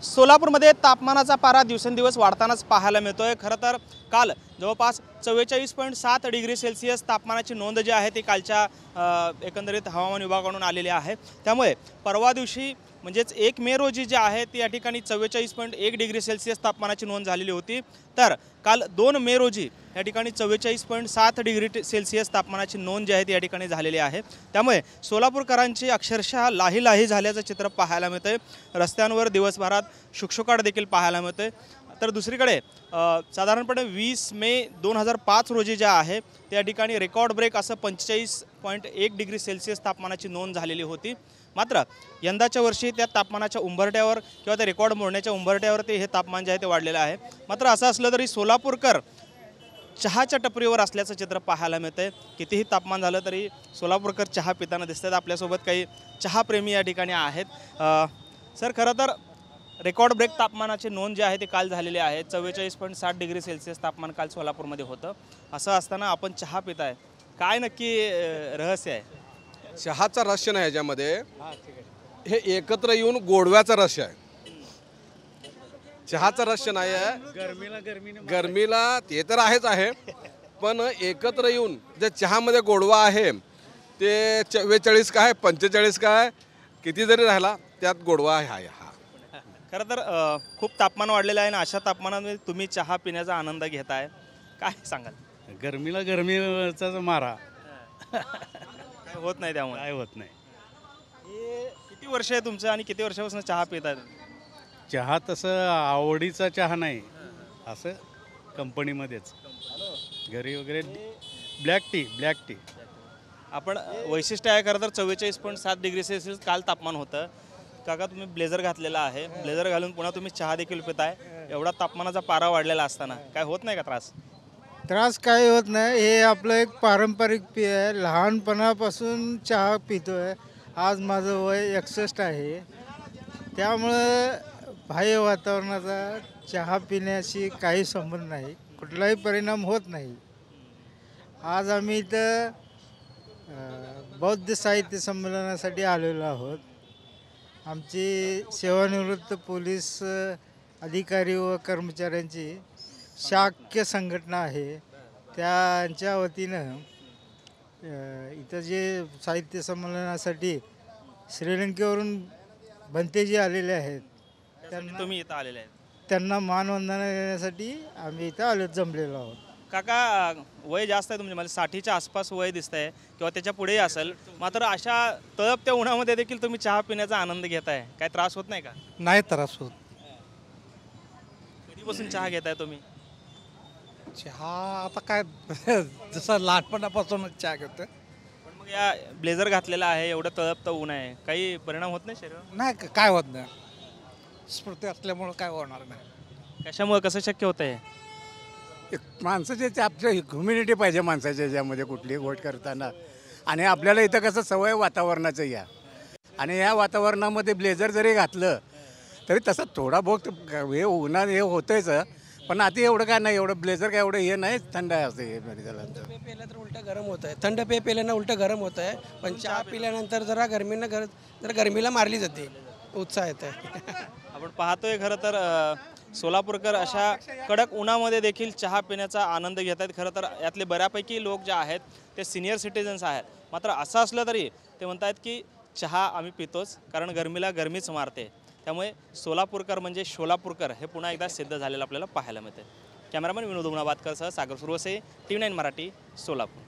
सोलापूरमध्ये तापमानाचा पारा दिवसेंदिवस वाढतानाच पाहायला मिळतोय। खरं तर काल जवळपास 44.7 डिग्री सेल्सियस तापमानाची नोंद जी आहे ती कालच्या एकंदरीत हवामान विभागाकडून आलेली आहे। त्यामुळे परवा दिवशी म्हणजेच 1 मे रोजी जे आहे ती या ठिकाणी 44.1 डिग्री सेल्सियस तापमानाची नोंद झालेली होती। तर काल 2 मे रोजी या ठिकाणी 44.7 डिग्री सेल्सियस तापमानाची नोंद जी आहे ती या ठिकाणी झालेली आहे। त्यामुळे सोलापूरकरांची अक्षरशः लाही झाल्याचं चित्र पाहायला मिळतंय। रस्त्यांवर दिवसभरात शुकशुकाट देखील पाहायला मिळतोय। तर दुसरीकडे साधारणपणे 20 मे 2005 रोजी जे आहे त्या ठिकाणी रेकॉर्ड ब्रेक असं 45.1 डिग्री सेल्सियस तापमानाची नोंद झालेली होती। मात्र यंदाच्या वर्षी त्या तापमानाच्या उंबरठ्यावर किंवा त्या रेकॉर्ड मोडण्याच्या उंबरठ्यावरती हे तापमान जे आहे ते वाढलेलं आहे। मात्र असं असलं तरी सोलापूरकर चहाच्या टपरीवर असल्याचं चित्र पाहायला मिळतंय। कितीही तापमान झालं तरी सोलापूरकर चहा पिताना दिसतात। आपल्यासोबत काही चहाप्रेमी या ठिकाणी आहेत। सर, खरं तर रेकॉर्ड ब्रेक तापमानाची नोंद जी आहे ती काल झालेली आहे। 44.7 डिग्री सेल्सियस तापमान काल सोलापूरमध्ये होतं। असं असताना आपण चहा पिताय, काय नक्की रहस्य आहे? चहाचा रहस्य नाही याच्यामध्ये, हे एकत्र येऊन गोडव्याचा रहस्य आहे। चहाचा रहस्य नाही आहे। गरमीला ते तर आहेच आहे, पण एकत्र येऊन जे चहामध्ये गोडवा आहे ते 44 काय 45 काय किती जरी राहिला त्यात गोडवा आहे हा। खरं तर खूप तापमान वाढलेलं आहे आणि अशा तापमानामध्ये तुम्ही चहा पिण्याचा आनंद घेताय, काय सांगाल? गरमीचा मारा काय होत नाही त्यामुळे? काय होत नाही। हे किती वर्ष आहे तुमचं आणि किती वर्षापासून चहा पिताय? चहा तसं आवडीचा चहा नाही, असं कंपनीमध्येच घरी वगैरे ब्लॅक टी। आपण वैशिष्ट्य आहे खरं तर 44.7 डिग्री सेल्सियस काल तापमान होतं। काका, तुम्ही ब्लेझर घातलेला आहे, ब्लेझर घालून पुन्हा तुम्ही चहा देखील पिताय। एवढा तापमानाचा पारा वाढलेला असताना काय होत नाही का त्रास? त्रास काही होत नाही। हे आपलं एक पारंपरिक पेय आहे, लहानपणापासून चहा पितो आहे। आज माझं वय 61 आहे, त्यामुळं बाह्य वातावरणाचा चहा पिण्याशी काही संबंध नाही, कुठलाही परिणाम होत नाही। आज आम्ही इथं बौद्ध साहित्य संमेलनासाठी आलेलो आहोत। आमची सेवानिवृत्त पोलीस अधिकारी व कर्मचाऱ्यांची शाक्य संघटना आहे, त्यांच्या वतीनं इथं जे साहित्य संमेलनासाठी श्रीलंकेवरून भंतेजी आलेले आहेत तुम्ही इथं आलेले आहेत, त्यांना मानवंदना देण्यासाठी आम्ही इथं जमलेलो आहोत। काका, वय जास्त आहे तुमचे, मला 60च्या आसपास वय दिसतंय किंवा त्याच्या पुढेही असेल, मात्र अशा तळपत्या उन्हामध्ये देखील तुम्ही चहा पिण्याचा आनंद घेताय, काय त्रास होत नाही का? नाही त्रास होत। कधीपासून चहा घेताय तुम्ही? चहा आता काय जसं लहानपणापासूनच चहा घेतो। पण मग या ब्लेझर घातलेला आहे, एवढं तळपतं ऊन आहे, काही परिणाम होत नाही शरीरावर? नाही काय होत नाही, स्फूर्ती असल्यामुळं काय होणार नाही। कशामुळे, कसं शक्य होतं हे? माणसाचे ते आपल्या ह्युमिनिटी पाहिजे माणसाच्या याच्यामध्ये कुठलीही गोष्ट करताना। आणि आपल्याला इथं कसं सवय वातावरणाचं या, आणि या वातावरणामध्ये ब्लेझर जरी घातलं तरी तसं थोडा बहुत हे उन्हात हे होतंच, पण आता एवढं काय नाही, एवढं ब्लेझर काय एवढं हे नाही, थंड असते हे झाल्यानंतर। पेय पिलं तर उलटं गरम होतं आहे, थंड पेय पिल्यानं उलटं गरम होतं आहे, पण चहा पिल्यानंतर जरा गरमीला मारली जाते, उत्साह येतो आहे। आपण पाहतोय खरं तर सोलापूरकर अशा कडक उन्हामध्ये देखील चहा पिण्याचा आनंद घेत आहेत। खरं तर यातले बऱ्यापैकी लोक जे आहेत ते सिनियर सिटीजन्स आहेत। मात्र असं असलं तरी ते म्हणत आहेत की चहा आम्ही पितोच, कारण गरमीला गरमीच मारते। त्यामुळे सोलापूरकर म्हणजे शोलापूरकर हे पुन्हा एकदा सिद्ध झालेलं आपल्याला पाहायला मिळते। कॅमेरामन विनोद उगणाबादकरसह सागर सुरवसे, TV9 मराठी, सोलापूर।